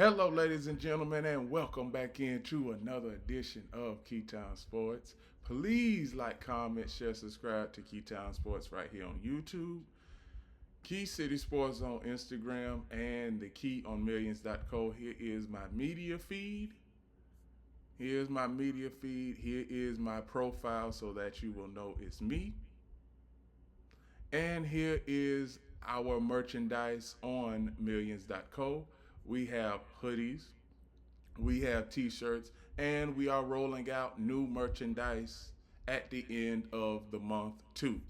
Hello, ladies and gentlemen, and welcome back into another edition of Keytime Sports. Please like, comment, share, subscribe to Keytime Sports right here on YouTube, Key City Sports on Instagram, and the Key on Millions.co. Here is my media feed. Here's my media feed. Here is my profile so that you will know it's me. And here is our merchandise on Millions.co. We have hoodies, we have t-shirts, and we are rolling out new merchandise at the end of the month too.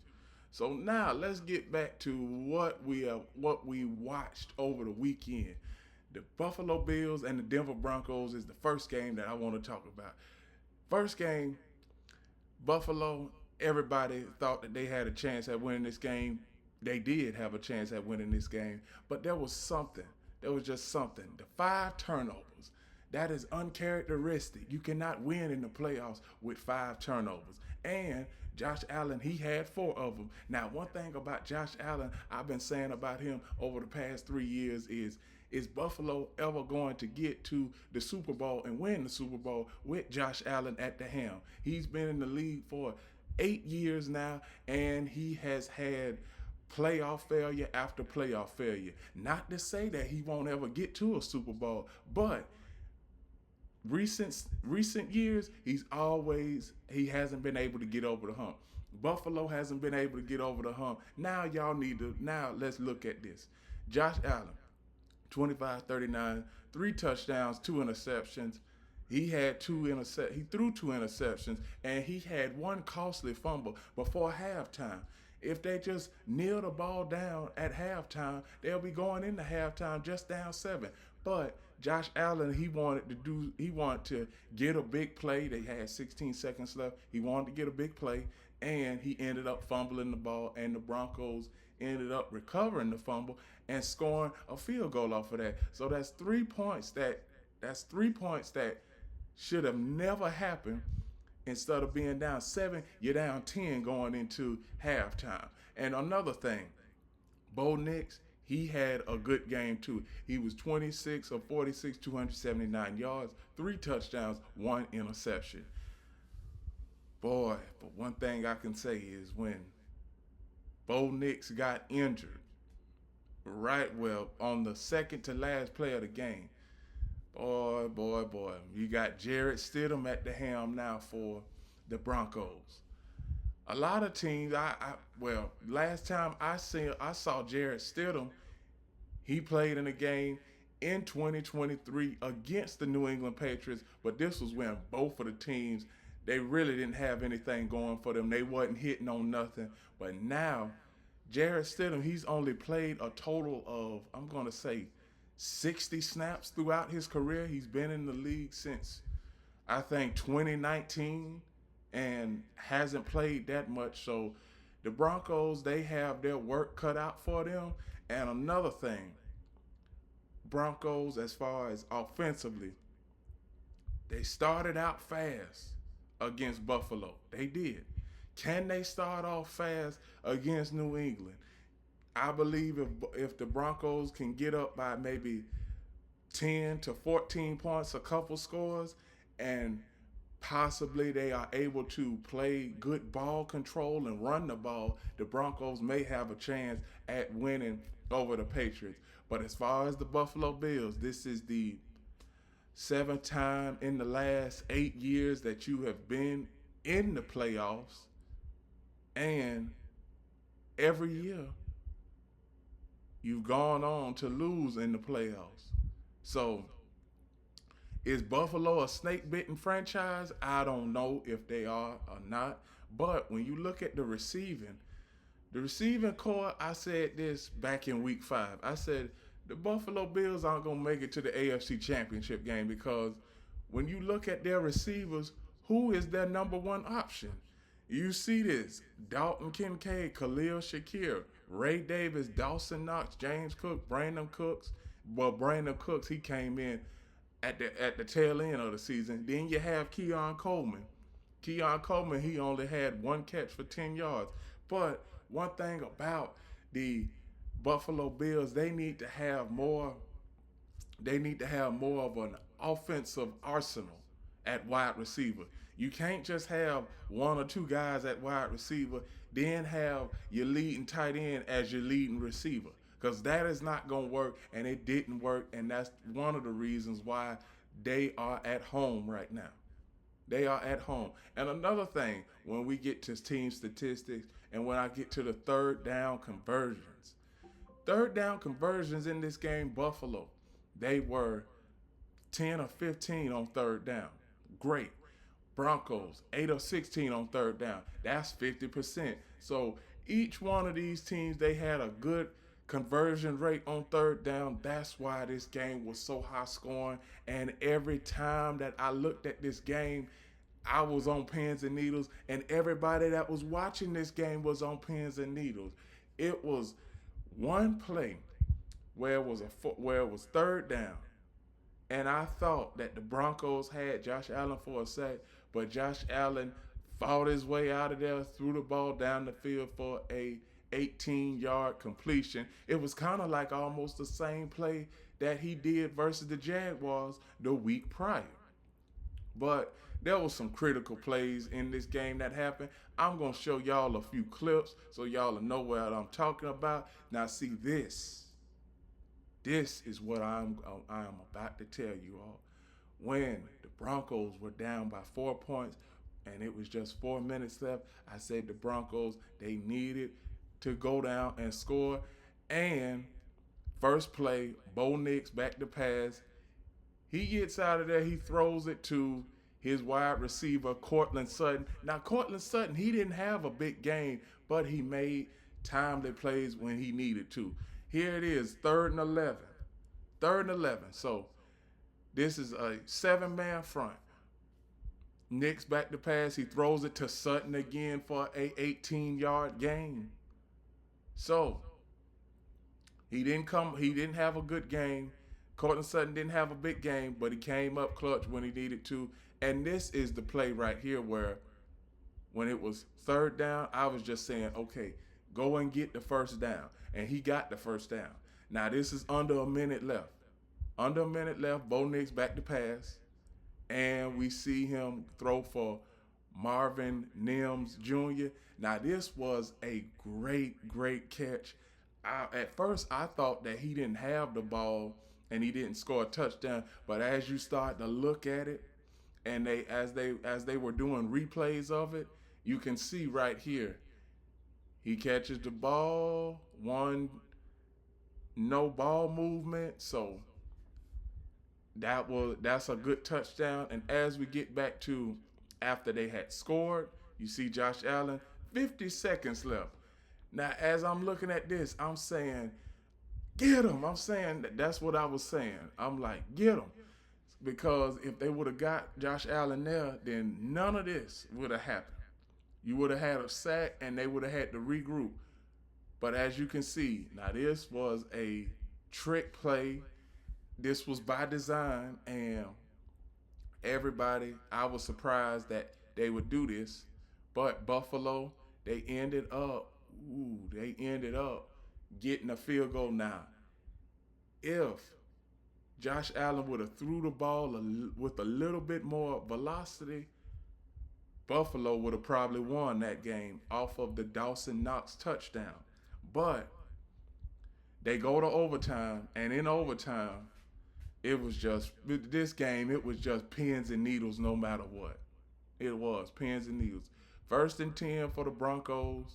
So now let's get back to what we watched over the weekend. The Buffalo Bills and the Denver Broncos is the first game that I want to talk about. First game, Buffalo, everybody thought that they had a chance at winning this game. They did have a chance at winning this game, but there was something. There was just something. The 5 turnovers. That is uncharacteristic. You cannot win in the playoffs with 5 turnovers. And Josh Allen, he had 4 of them. Now, one thing about Josh Allen, I've been saying about him over the past 3 years is Buffalo ever going to get to the Super Bowl and win the Super Bowl with Josh Allen at the helm? He's been in the league for 8 years now, and he has had playoff failure after playoff failure. Not to say that he won't ever get to a Super Bowl, but recent years he hasn't been able to get over the hump. Buffalo hasn't been able to get over the hump. Now let's look at this. Josh Allen, 25-39, 3 touchdowns, 2 interceptions. He threw 2 interceptions, and he had one costly fumble before halftime. If they just kneel the ball down at halftime, they'll be going into halftime just down 7. But Josh Allen, he wanted to get a big play. They had 16 seconds left. He wanted to get a big play, and he ended up fumbling the ball, and the Broncos ended up recovering the fumble and scoring a field goal off of that. So that's 3 points that should have never happened. Instead of being down 7, you're down 10 going into halftime. And another thing, Bo Nix, he had a good game too. He was 26 of 46, 279 yards, 3 touchdowns, 1 interception. Boy, but one thing I can say is when Bo Nix got injured, on the second to last play of the game, boy. You got Jarrett Stidham at the helm now for the Broncos. A lot of teams, last time I saw Jarrett Stidham, he played in a game in 2023 against the New England Patriots, but this was when both of the teams, they really didn't have anything going for them. They wasn't hitting on nothing. But now, Jarrett Stidham, he's only played a total of, I'm going to say, 60 snaps throughout his career. He's been in the league since, I think, 2019 and hasn't played that much. So the Broncos, they have their work cut out for them. And another thing, Broncos, as far as offensively, they started out fast against Buffalo. They did. Can they start off fast against New England? I believe if the Broncos can get up by maybe 10 to 14 points, a couple scores, and possibly they are able to play good ball control and run the ball, the Broncos may have a chance at winning over the Patriots. But as far as the Buffalo Bills, this is the 7th time in the last 8 years that you have been in the playoffs, and every year you've gone on to lose in the playoffs. So, is Buffalo a snake-bitten franchise? I don't know if they are or not. But when you look at the receiving core, I said this back in week 5. I said the Buffalo Bills aren't going to make it to the AFC Championship game because when you look at their receivers, who is their number one option? You see this: Dalton Kincaid, Khalil Shakir, Ray Davis, Dawson Knox, James Cook, Brandon Cooks. Well, Brandon Cooks, he came in at the tail end of the season. Then you have Keon Coleman. Keon Coleman, he only had 1 catch for 10 yards. But one thing about the Buffalo Bills, they need to have more They need to have more of an offensive arsenal at wide receiver. You can't just have one or two guys at wide receiver, then have your leading tight end as your leading receiver. Because that is not going to work, and it didn't work, and that's one of the reasons why they are at home right now. They are at home. And another thing, when we get to team statistics and when I get to the third down conversions in this game, Buffalo, they were 10 or 15 on third down. Great. Broncos, 8 or 16 on third down. That's 50%. So each one of these teams, they had a good conversion rate on third down. That's why this game was so high scoring. And every time that I looked at this game, I was on pins and needles, and everybody that was watching this game was on pins and needles. It was one play where it was third down, and I thought that the Broncos had Josh Allen for a sack, but Josh Allen fought his way out of there, threw the ball down the field for a 18-yard completion. It was kind of like almost the same play that he did versus the Jaguars the week prior. But there was some critical plays in this game that happened. I'm going to show y'all a few clips so y'all will know what I'm talking about. Now see this. This is what I'm about to tell you all. When the Broncos were down by 4 points and it was just 4 minutes left, I said the Broncos, they needed to go down and score. And first play, Bo Nix back to pass. He gets out of there. He throws it to his wide receiver, Courtland Sutton. Now, Courtland Sutton, he didn't have a big game, but he made timely plays when he needed to. Here it is, 3rd and 11. 3rd and 11. So this is a 7-man front. Nix back to pass. He throws it to Sutton again for a 18-yard gain. So he didn't have a good game. Courtland Sutton didn't have a big game, but he came up clutch when he needed to. And this is the play right here where when it was third down, I was just saying, okay, go and get the first down. And he got the first down. Now, this is under a minute left. Under a minute left, Bo Nix back to pass. And we see him throw for Marvin Mims Jr. Now, this was a great, great catch. At first, I thought that he didn't have the ball and he didn't score a touchdown. But as you start to look at it, and as they were doing replays of it, you can see right here, he catches the ball, no ball movement, so that's a good touchdown. And as we get back to after they had scored, you see Josh Allen, 50 seconds left. Now, as I'm looking at this, I'm saying, get him. I'm saying that's what I was saying. I'm like, get him. Because if they would have got Josh Allen there, then none of this would have happened. You would have had a sack and they would have had to regroup. But as you can see, now this was a trick play. This was by design, and I was surprised that they would do this. But Buffalo, they ended up getting a field goal. Now, if Josh Allen would have threw the ball with a little bit more velocity, Buffalo would have probably won that game off of the Dawson Knox touchdown. But they go to overtime, and in overtime, it was just pins and needles no matter what. It was pins and needles. 1st and 10 for the Broncos.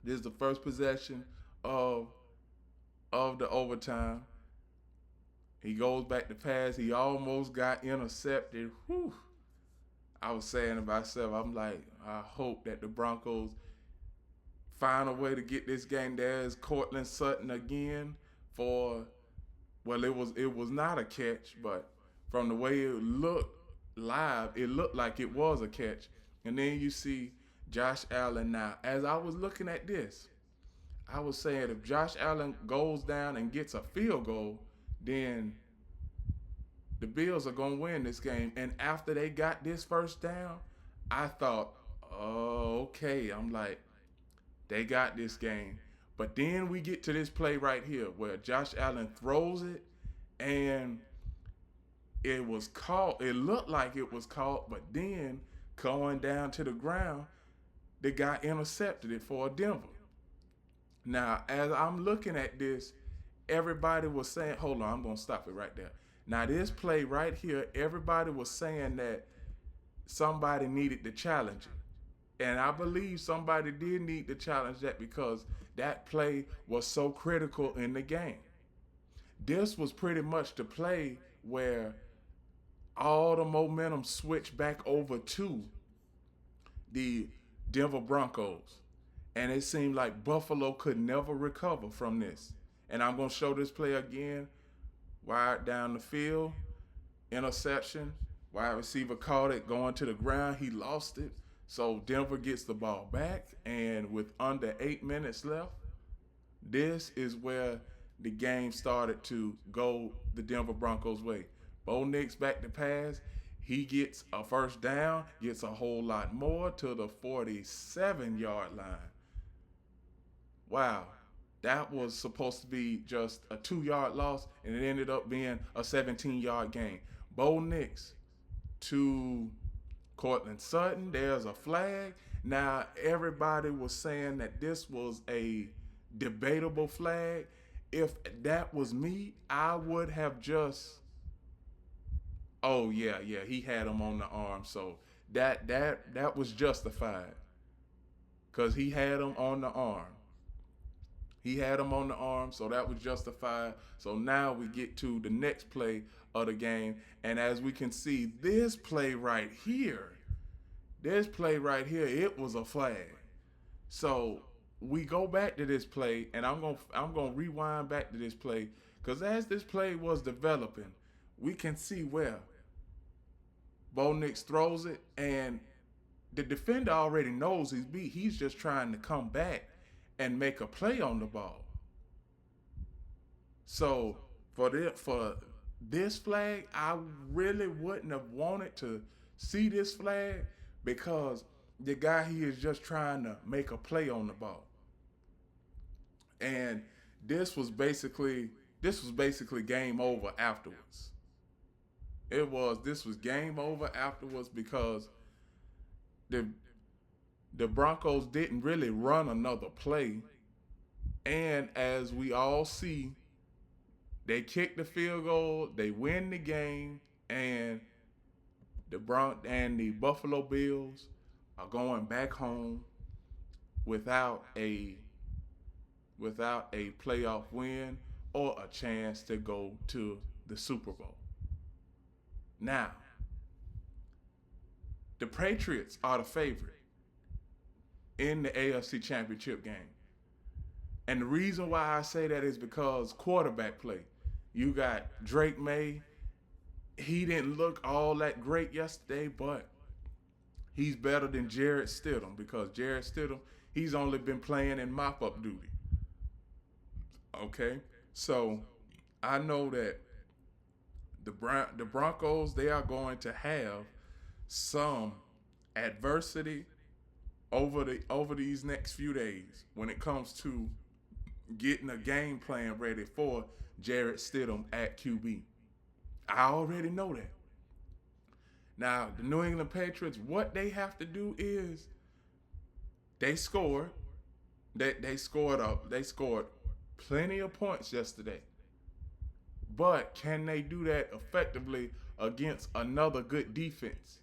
This is the first possession of the overtime. He goes back to pass. He almost got intercepted. Whew. I was saying to myself, I'm like, I hope that the Broncos find a way to get this game. There's Courtland Sutton again for, well, it was not a catch, but from the way it looked live, it looked like it was a catch. And then you see Josh Allen. Now, as I was looking at this, I was saying if Josh Allen goes down and gets a field goal, then the Bills are going to win this game. And after they got this first down, I thought, oh, okay. I'm like, they got this game. But then we get to this play right here where Josh Allen throws it, and it was caught. It looked like it was caught, but then going down to the ground, the guy intercepted it for Denver. Now, as I'm looking at this, everybody was saying, hold on, I'm going to stop it right there. Now, this play right here, everybody was saying that somebody needed to challenge it. And I believe somebody did need to challenge that because that play was so critical in the game. This was pretty much the play where all the momentum switched back over to the Denver Broncos. And it seemed like Buffalo could never recover from this. And I'm going to show this play again. Wide down the field, interception. Wide receiver caught it going to the ground. He lost it. So Denver gets the ball back. And with under 8 minutes left, this is where the game started to go the Denver Broncos' way. Bo Nix back to pass. He gets a first down, gets a whole lot more to the 47-yard line. Wow, that was supposed to be just a 2-yard loss, and it ended up being a 17-yard gain. Bo Nix to Cortland Sutton, there's a flag. Now, everybody was saying that this was a debatable flag. If that was me, I would have just, oh yeah, he had him on the arm, so that was justified because he had him on the arm. He had him on the arm, so that was justified. So now we get to the next play of the game, and as we can see, this play right here, it was a flag. So we go back to this play, and I'm gonna rewind back to this play because as this play was developing, we can see where Bo Nix throws it, and the defender already knows he's beat. He's just trying to come back and make a play on the ball. So for this flag, I really wouldn't have wanted to see this flag because the guy he is just trying to make a play on the ball. And this was basically game over afterwards. This was game over afterwards because the Broncos didn't really run another play. And as we all see, they kick the field goal, they win the game, and the Buffalo Bills are going back home without a playoff win or a chance to go to the Super Bowl. Now, the Patriots are the favorite in the AFC Championship game. And the reason why I say that is because quarterback play. You got Drake May. He didn't look all that great yesterday, but he's better than Jarrett Stidham because Jarrett Stidham, he's only been playing in mop-up duty. Okay? So I know that the Broncos, they are going to have some adversity over these next few days when it comes to getting a game plan ready for Jarrett Stidham at QB. I already know that. Now, the New England Patriots, what they have to do is they scored. They scored plenty of points yesterday. But can they do that effectively against another good defense?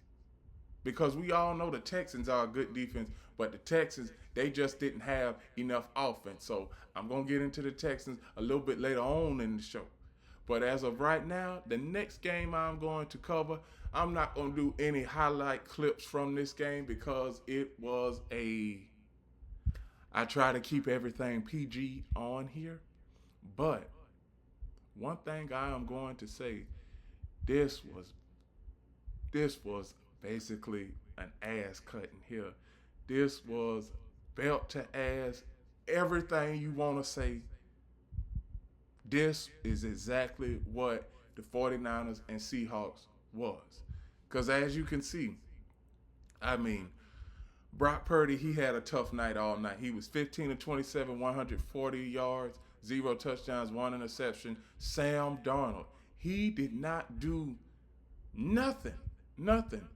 Because we all know the Texans are a good defense, but the Texans, they just didn't have enough offense. So I'm going to get into the Texans a little bit later on in the show. But as of right now, the next game I'm going to cover, I'm not going to do any highlight clips from this game because I try to keep everything PG on here. But one thing I am going to say, this was basically an ass cutting here. This was belt to ass, everything you want to say. This is exactly what the 49ers and Seahawks was. Because as you can see, Brock Purdy, he had a tough night all night. He was 15 of 27, 140 yards, 0 touchdowns, 1 interception. Sam Darnold, he did not do Nothing. Nothing.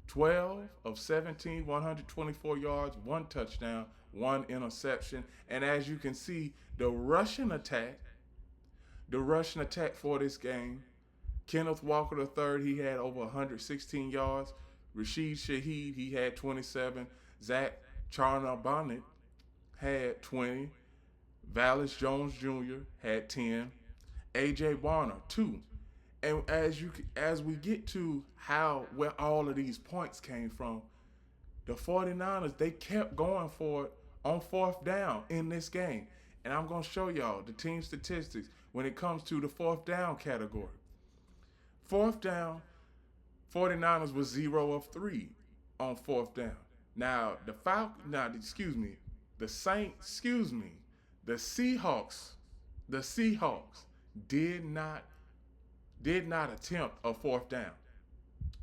12 of 17, 124 yards, one touchdown, one interception. And as you can see, the rushing attack for this game, Kenneth Walker III, he had over 116 yards. Rashid Shaheed, he had 27. Zach Charnabonnet had 20. Vallis Jones Jr. had 10. AJ Barner, 2. And as we get to how where all of these points came from, the 49ers, they kept going for it on fourth down in this game. And I'm going to show y'all the team statistics when it comes to the fourth down category. Fourth down, 49ers was 0 of 3 on fourth down. Now, the Saints, the Seahawks did not attempt a fourth down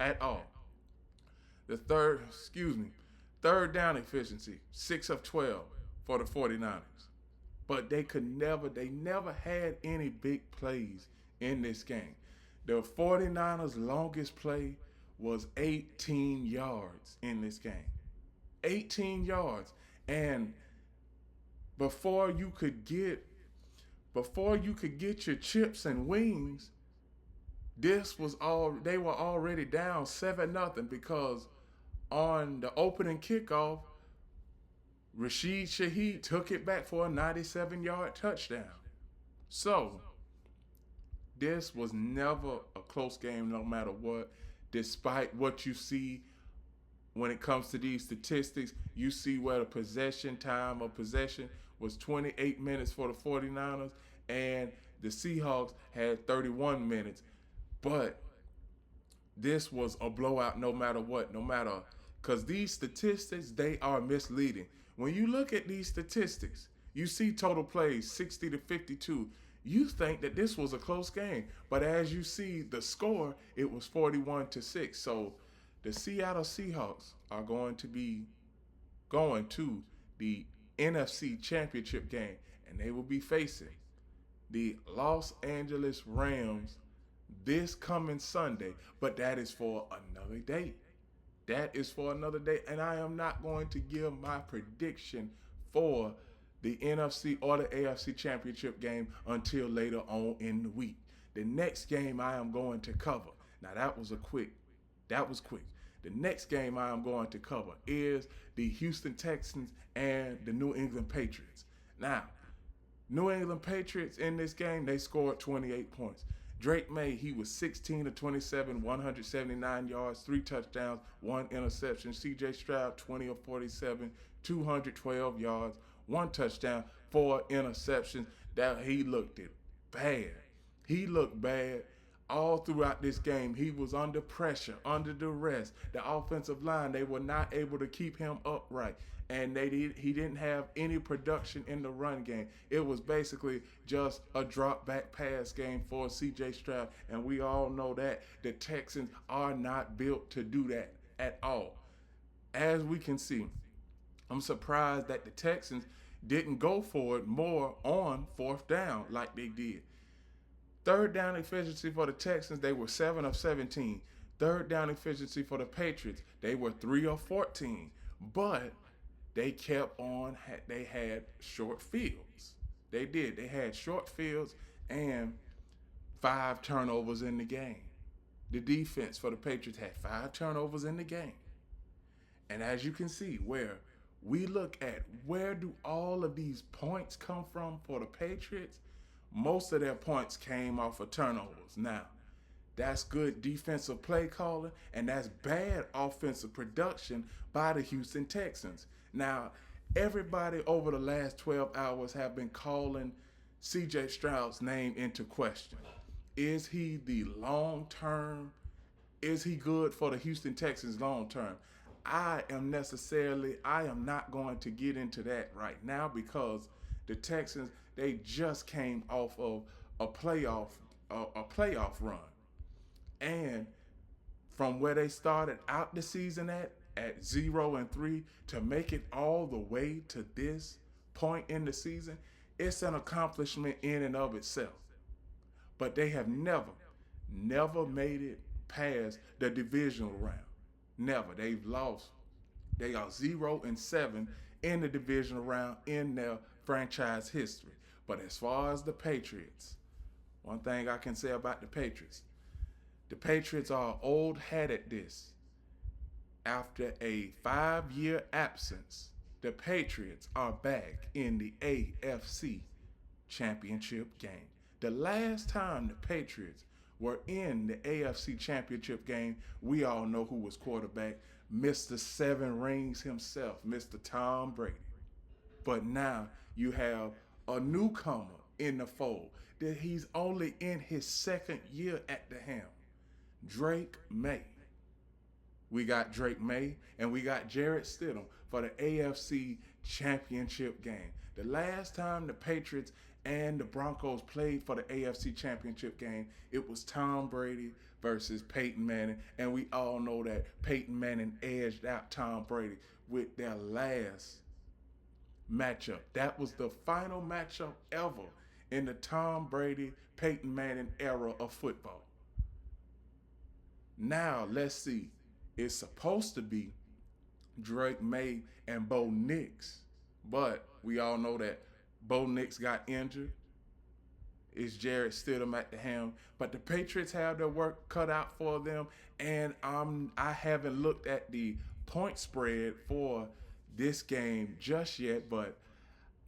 at all. The third down efficiency, 6 of 12 for the 49ers. But they never had any big plays in this game. The 49ers' longest play was 18 yards in this game. 18 yards. And before you could get your chips and wings, they were already down 7-0 because on the opening kickoff, Rashid Shaheed took it back for a 97-yard touchdown. So, this was never a close game no matter what. Despite what you see when it comes to these statistics, you see where the time of possession was 28 minutes for the 49ers and the Seahawks had 31 minutes. But this was a blowout no matter what, because these statistics, they are misleading. When you look at these statistics, you see total plays 60 to 52. You think that this was a close game, but as you see the score, it was 41 to 6. So the Seattle Seahawks are going to be going to the NFC Championship game, and they will be facing the Los Angeles Rams this coming Sunday. But that is for another day. And I am not going to give my prediction for the NFC or the AFC Championship game until later on in the week. The next game I am going to cover. Now that was quick. The next game I am going to cover is the Houston Texans and the New England Patriots. Now, New England Patriots in this game, they scored 28 points. Drake May, he was 16 to 27, 179 yards, 3 touchdowns, 1 interception. C.J. Stroud, 20 of 47, 212 yards, 1 touchdown, 4 interceptions. That he looked bad. He looked bad all throughout this game. He was under pressure, under duress. The offensive line, they were not able to keep him upright. And he didn't have any production in the run game. It was basically just a drop back pass game for C.J. Stroud. And we all know that the Texans are not built to do that at all. As we can see, I'm surprised that the Texans didn't go for it more on fourth down like they did. Third down efficiency for the Texans, they were 7 of 17. Third down efficiency for the Patriots, they were 3 of 14. But they had short fields. They did. They had short fields and 5 turnovers in the game. The defense for the Patriots had 5 turnovers in the game. And as you can see, where we look at where do all of these points come from for the Patriots, most of their points came off of turnovers. Now, that's good defensive play calling, and that's bad offensive production by the Houston Texans. Now, everybody over the last 12 hours have been calling C.J. Stroud's name into question. Is he the long-term? Is he good for the Houston Texans long-term? I am not going to get into that right now because the Texans, they just came off of a playoff run. And from where they started out the season at 0-3 to make it all the way to this point in the season, it's an accomplishment in and of itself. But they have never made it past the divisional round. Never. They've lost. They are 0-7 in the divisional round in their franchise history. But as far as the Patriots, one thing I can say about the Patriots are old hat at this. After a 5-year absence, the Patriots are back in the AFC Championship game. The last time the Patriots were in the AFC Championship game, we all know who was quarterback, Mr. Seven Rings himself, Mr. Tom Brady. But now you have a newcomer in the fold that he's only in his second year at the helm, Drake May. We got Drake May and we got Jarrett Stidham for the AFC Championship game. The last time the Patriots and the Broncos played for the AFC Championship game, it was Tom Brady versus Peyton Manning, and we all know that Peyton Manning edged out Tom Brady with their last matchup. That was the final matchup ever in the Tom Brady, Peyton Manning era of football. Now, let's see. It's supposed to be Drake May and Bo Nix, but we all know that Bo Nix got injured. It's Jarrett Stidham at the helm, but the Patriots have their work cut out for them, and I haven't looked at the point spread for this game just yet, but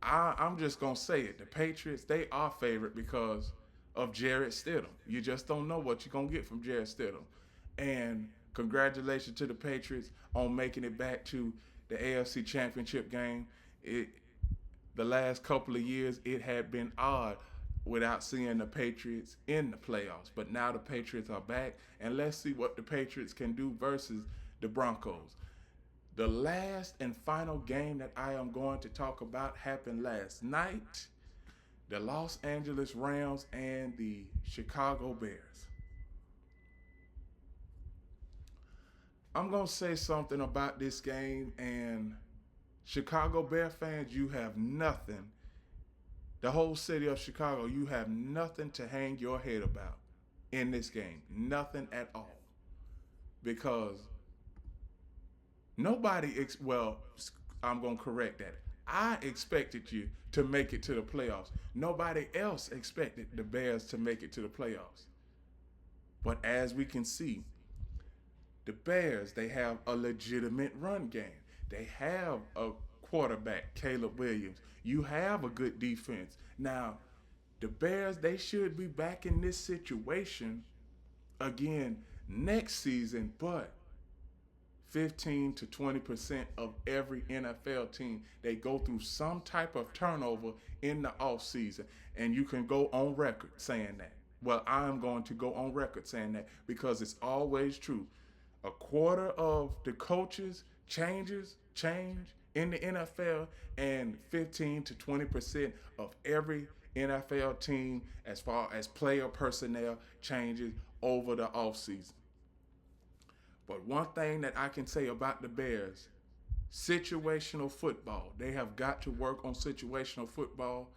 I'm just going to say it. The Patriots, they are favored because of Jarrett Stidham. You just don't know what you're going to get from Jarrett Stidham. And congratulations to the Patriots on making it back to the AFC Championship game. The last couple of years, it had been odd without seeing the Patriots in the playoffs. But now the Patriots are back, and let's see what the Patriots can do versus the Broncos. The last and final game that I am going to talk about happened last night. The Los Angeles Rams and the Chicago Bears. I'm going to say something about this game, and Chicago Bear fans, you have nothing. The whole city of Chicago, you have nothing to hang your head about in this game. Nothing at all. Because I'm going to correct that. I expected you to make it to the playoffs. Nobody else expected the Bears to make it to the playoffs. But as we can see, the Bears, they have a legitimate run game. They have a quarterback, Caleb Williams. You have a good defense. Now, the Bears, they should be back in this situation again next season, but 15 to 20% of every NFL team, they go through some type of turnover in the offseason. And you can go on record saying that. Well, I'm going to go on record saying that because it's always true. A quarter of the coaches change in the NFL, and 15 to 20% of every NFL team as far as player personnel changes over the offseason. But one thing that I can say about the Bears, situational football. They have got to work on situational football.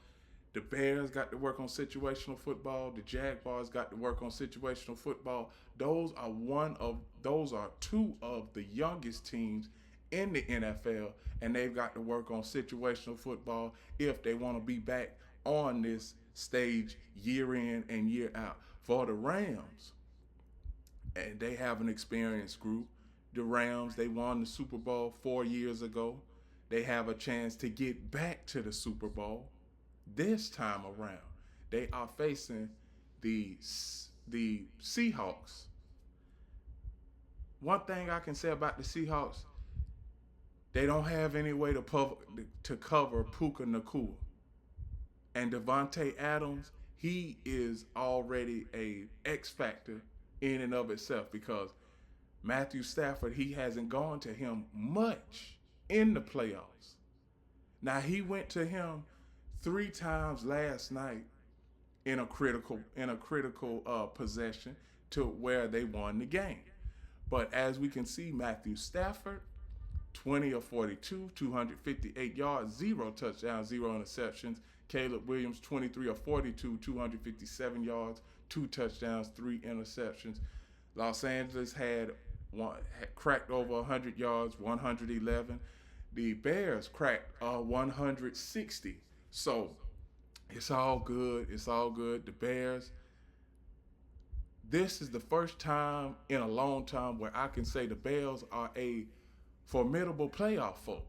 The Bears got to work on situational football. The Jaguars got to work on situational football. Those are two of the youngest teams in the NFL, and they've got to work on situational football if they want to be back on this stage year in and year out. For the Rams, and they have an experienced group. The Rams, they won the Super Bowl 4 years ago. They have a chance to get back to the Super Bowl this time around. They are facing the Seahawks. One thing I can say about the Seahawks, they don't have any way to cover Puka Nacua. And Devontae Adams, he is already a X factor in and of itself because Matthew Stafford, he hasn't gone to him much in the playoffs. Now, he went to him 3 times last night in a critical possession to where they won the game. But as we can see, Matthew Stafford, 20 of 42, 258 yards, 0 touchdowns, 0 interceptions. Caleb Williams, 23 of 42, 257 yards, 2 touchdowns, 3 interceptions. Los Angeles had cracked over 100 yards, 111. The Bears cracked 160. So it's all good. It's all good. The Bears. This is the first time in a long time where I can say the Bears are a formidable playoff foe.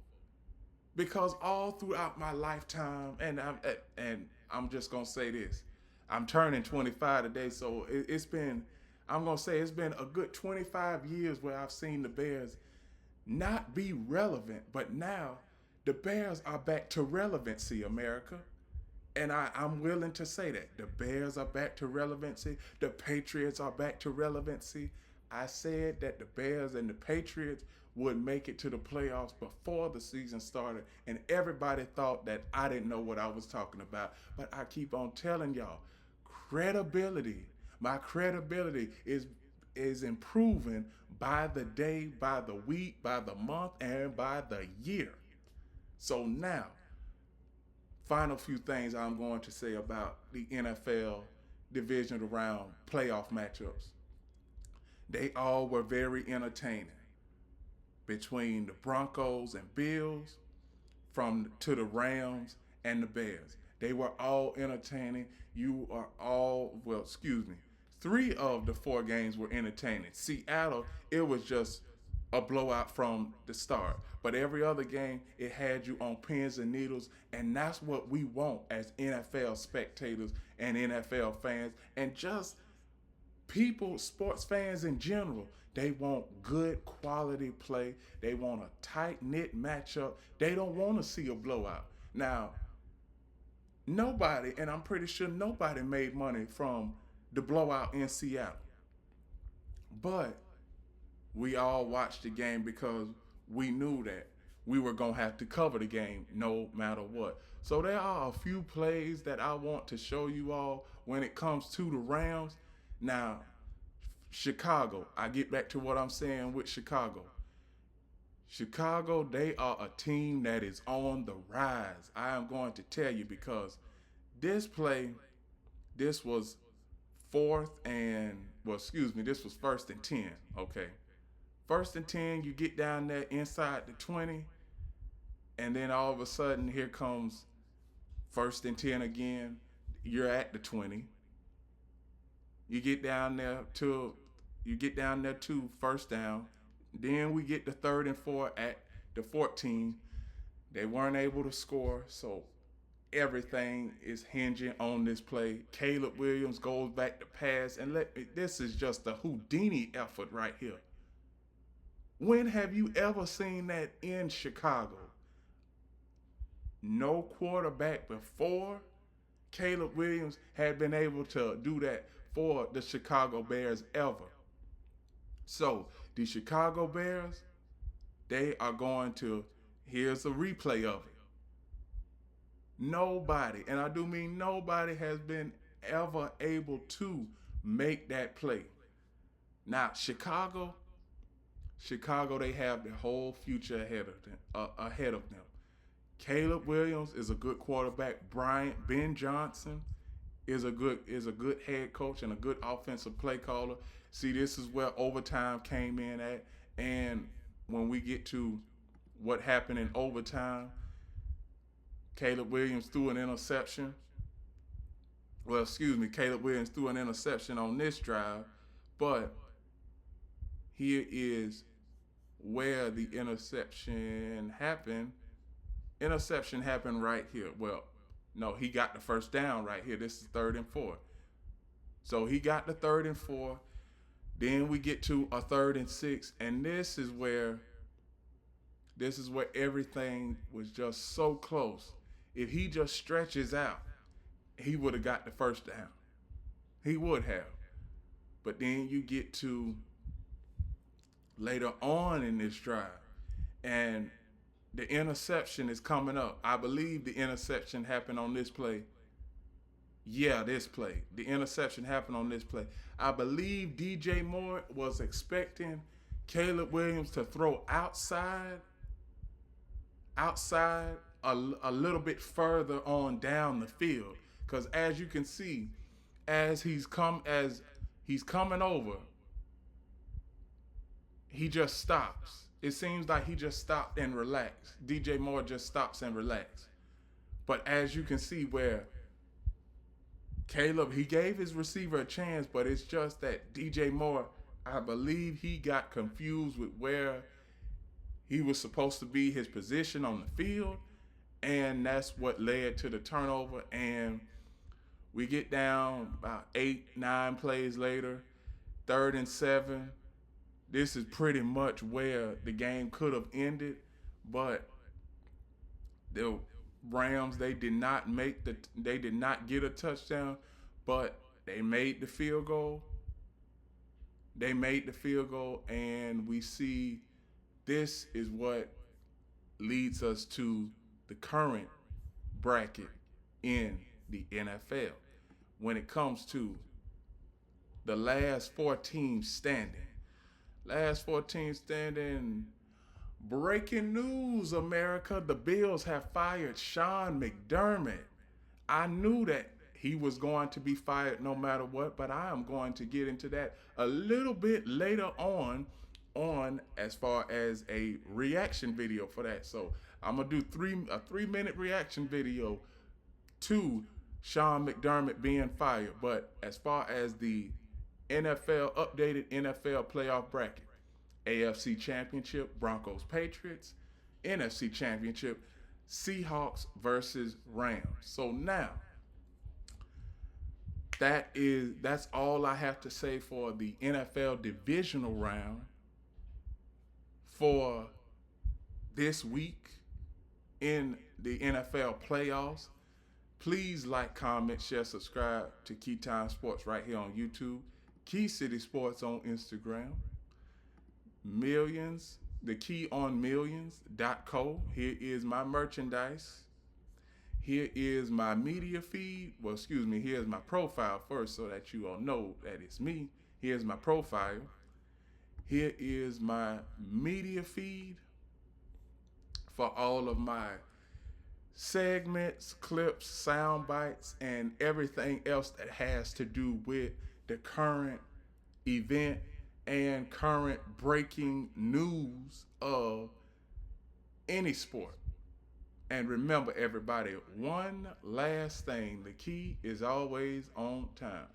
Because all throughout my lifetime, and I'm just gonna say this, I'm turning 25 today, so it's been, I'm gonna say it's been a good 25 years where I've seen the Bears not be relevant, but now the Bears are back to relevancy, America. And I'm willing to say that. The Bears are back to relevancy. The Patriots are back to relevancy. I said that the Bears and the Patriots would make it to the playoffs before the season started, and everybody thought that I didn't know what I was talking about. But I keep on telling y'all, credibility, my credibility is improving by the day, by the week, by the month, and by the year. So now, final few things I'm going to say about the NFL divisional round playoff matchups. They all were very entertaining between the Broncos and Bills, from to the Rams and the Bears. They were all entertaining. You are all, well, excuse me. Three of the four games were entertaining. Seattle, it was just a blowout from the start. But every other game, it had you on pins and needles, and that's what we want as NFL spectators and NFL fans, and just people, sports fans in general. They want good quality play. They want a tight knit matchup. They don't want to see a blowout. Now, nobody, and I'm pretty sure nobody made money from the blowout in Seattle. But we all watched the game because we knew that we were going to have to cover the game no matter what. So there are a few plays that I want to show you all when it comes to the Rams. Now, Chicago, I get back to what I'm saying with Chicago. Chicago, they are a team that is on the rise. I am going to tell you, because this play, this was this was first and 10, okay? First and 10, you get down there inside the 20, and then all of a sudden, here comes first and 10 again. You're at the 20. You get down there to first down. Then we get the 3rd and 4 at the 14. They weren't able to score, so everything is hinging on this play. Caleb Williams goes back to pass, and this is just a Houdini effort right here. When have you ever seen that in Chicago? No quarterback before Caleb Williams had been able to do that for the Chicago Bears ever. So the Chicago Bears, they are going to, here's a replay of it. Nobody, and I do mean nobody, has been ever able to make that play. Now, Chicago, they have their whole future ahead of them. Caleb Williams is a good quarterback. Ben Johnson is a good head coach and a good offensive play caller. See, this is where overtime came in at, and when we get to what happened in overtime, Caleb Williams threw an interception. Caleb Williams threw an interception on this drive, but here is where the interception happened. Interception happened right here. Well, no, he got the first down right here. This is 3rd and 4. So he got the 3rd and 4. Then we get to a 3rd and 6, and this is where everything was just so close. If he just stretches out, he would have got the first down. He would have. But then you get to later on in this drive, and the interception is coming up. I believe the interception happened on this play. Yeah, this play. The interception happened on this play. I believe DJ Moore was expecting Caleb Williams to throw outside a little bit further on down the field. Because as you can see, as he's coming over, he just stops. It seems like he just stopped and relaxed. DJ Moore just stops and relaxed. But as you can see, where Caleb, he gave his receiver a chance, but it's just that DJ Moore, I believe he got confused with where he was supposed to be, his position on the field, and that's what led to the turnover. And we get down about 8, 9 plays later, 3rd and 7. This is pretty much where the game could have ended, but the Rams, they did not get a touchdown, but they made the field goal. And we see this is what leads us to the current bracket in the NFL when it comes to the last 4 teams standing. Breaking news, America. The Bills have fired Sean McDermott. I knew that he was going to be fired no matter what, but I am going to get into that a little bit later on as far as a reaction video for that. So I'm going to do a 3-minute reaction video to Sean McDermott being fired. But as far as the updated NFL playoff bracket, AFC Championship, Broncos Patriots. NFC Championship, Seahawks versus Rams. So now, that's all I have to say for the NFL Divisional round for this week in the NFL playoffs. Please like, comment, share, subscribe to Keytime Sports right here on YouTube, Key City Sports on Instagram. Millions, the KeyOnMillions.co. Here is my merchandise. Here is my media feed. Well, excuse me, here's my profile first so that you all know that it's me. Here's my profile. Here is my media feed for all of my segments, clips, sound bites, and everything else that has to do with the current event and current breaking news of any sport. And remember, everybody, one last thing, the key is always on time.